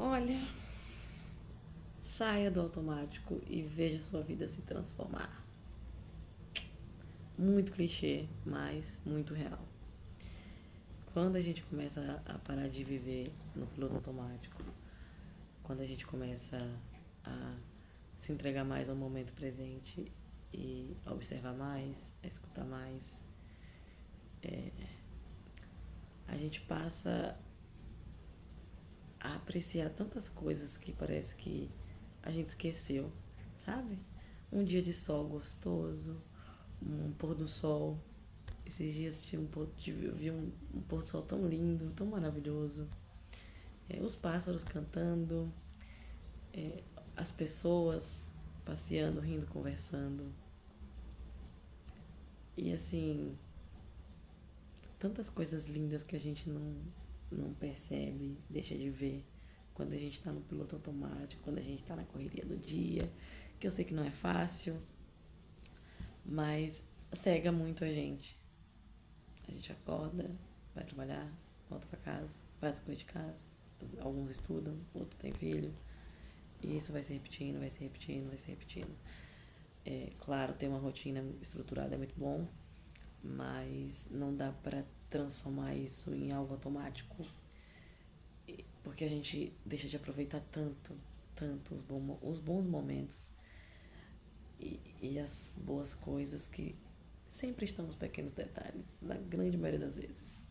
Olha, saia do automático e veja sua vida se transformar. Muito clichê, mas muito real. Quando a gente começa a parar de viver no piloto automático, quando a gente começa a se entregar mais ao momento presente e a observar mais, a escutar mais, a gente passa a apreciar tantas coisas que parece que a gente esqueceu, sabe? Um dia de sol gostoso, um pôr do sol. Esses dias eu vi um pôr do sol tão lindo, tão maravilhoso. Os pássaros cantando, as pessoas passeando, rindo, conversando. E assim, tantas coisas lindas que a gente não percebe, deixa de ver quando a gente tá no piloto automático, quando a gente tá na correria do dia, que eu sei que não é fácil, mas cega muito a gente. A gente acorda, vai trabalhar, volta pra casa, faz as coisas de casa. Alguns estudam, outros têm filho. E isso vai se repetindo, vai se repetindo, vai se repetindo. Claro, ter uma rotina estruturada é muito bom, mas não dá pra transformar isso em algo automático, porque a gente deixa de aproveitar tanto os bons momentos e as boas coisas que sempre estão nos pequenos detalhes, na grande maioria das vezes.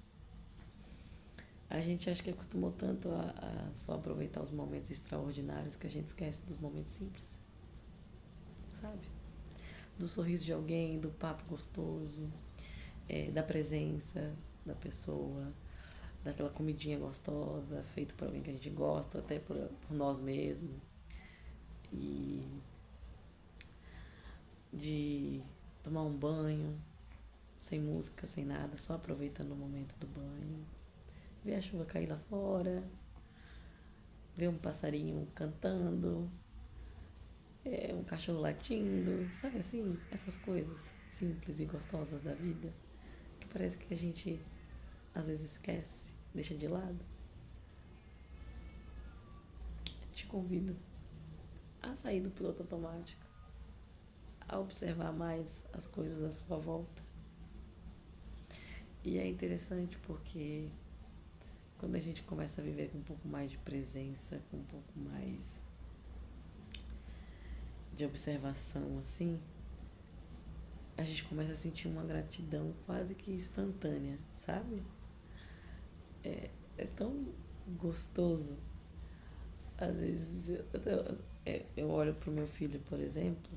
A gente acha que acostumou tanto a só aproveitar os momentos extraordinários que a gente esquece dos momentos simples, sabe? Do sorriso de alguém, do papo gostoso, da presença da pessoa, daquela comidinha gostosa, feito por alguém que a gente gosta, até por nós mesmos. E de tomar um banho, sem música, sem nada, só aproveitando o momento do banho. Ver a chuva cair lá fora, ver um passarinho cantando, um cachorro latindo, sabe assim? Essas coisas simples e gostosas da vida que parece que a gente às vezes esquece, deixa de lado. Te convido a sair do piloto automático, a observar mais as coisas à sua volta. E é interessante porque quando a gente começa a viver com um pouco mais de presença, com um pouco mais de observação, assim, a gente começa a sentir uma gratidão quase que instantânea, sabe? É tão gostoso. Às vezes eu olho pro meu filho, por exemplo,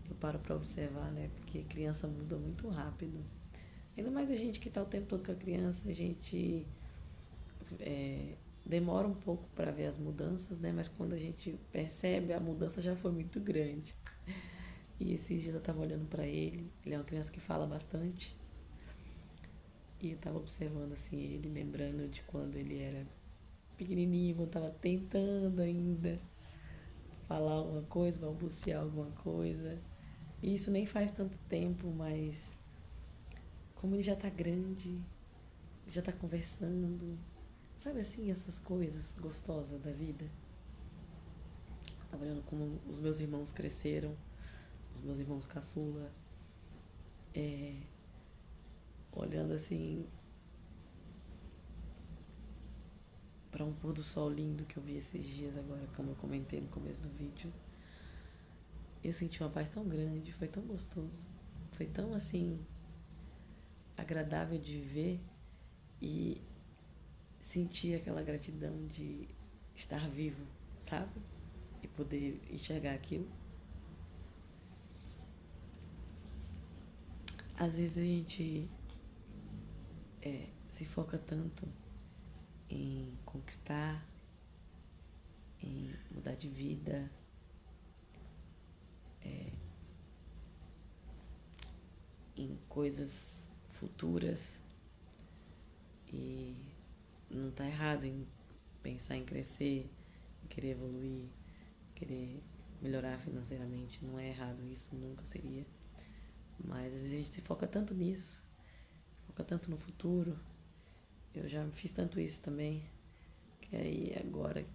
eu paro pra observar, né? Porque criança muda muito rápido. Ainda mais a gente que tá o tempo todo com a criança, a gente demora um pouco para ver as mudanças, né? Mas quando a gente percebe, a mudança já foi muito grande. E esses dias eu tava olhando para ele é uma criança que fala bastante. E eu tava observando assim ele, lembrando de quando ele era pequenininho, quando tava tentando ainda falar alguma coisa, balbuciar alguma coisa. E isso nem faz tanto tempo, mas como ele já tá grande, já tá conversando, sabe assim, essas coisas gostosas da vida. Tava olhando como os meus irmãos cresceram, os meus irmãos caçula, olhando assim para um pôr do sol lindo que eu vi esses dias agora, como eu comentei no começo do vídeo. Eu senti uma paz tão grande, foi tão gostoso, foi tão assim agradável de ver e sentir aquela gratidão de estar vivo, sabe? E poder enxergar aquilo. Às vezes a gente se foca tanto em conquistar, em mudar de vida, em coisas futuras e não tá errado em pensar em crescer, em querer evoluir, querer melhorar financeiramente, não é errado, isso nunca seria. Mas às vezes a gente se foca tanto nisso, foca tanto no futuro. Eu já fiz tanto isso também, que aí agora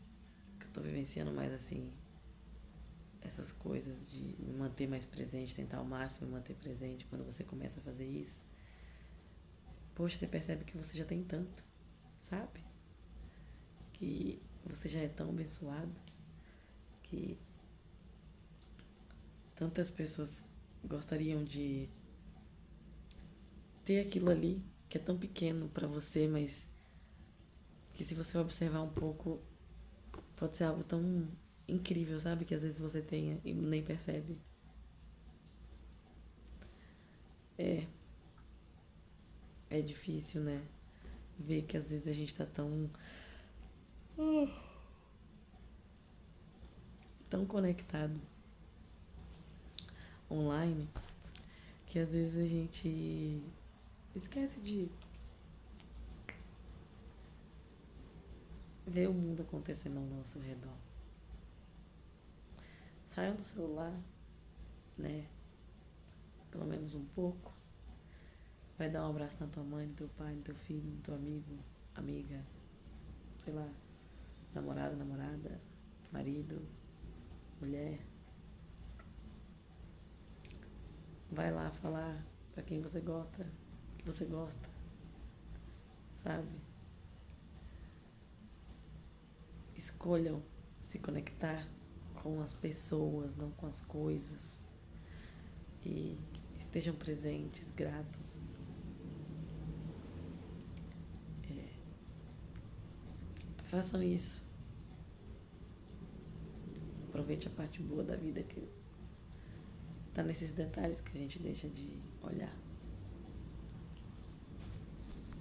tô vivenciando mais assim, essas coisas de me manter mais presente, tentar ao máximo me manter presente. Quando você começa a fazer isso, poxa, você percebe que você já tem tanto, sabe? Que você já é tão abençoado, que tantas pessoas gostariam de ter aquilo ali que é tão pequeno pra você, mas que se você observar um pouco, pode ser algo tão incrível, sabe? Que às vezes você tenha e nem percebe. É, é difícil, né? Ver que às vezes a gente tá tão conectado online que às vezes a gente esquece de ver o mundo acontecendo ao nosso redor. Saiam do celular, né? Pelo menos um pouco. Vai dar um abraço na tua mãe, no teu pai, no teu filho, no teu amigo, amiga, sei lá, namorado, namorada, marido, mulher. Vai lá falar pra quem você gosta, que você gosta, sabe? Escolham se conectar com as pessoas, não com as coisas. E estejam presentes, gratos. Façam isso. Aproveite a parte boa da vida que tá nesses detalhes que a gente deixa de olhar.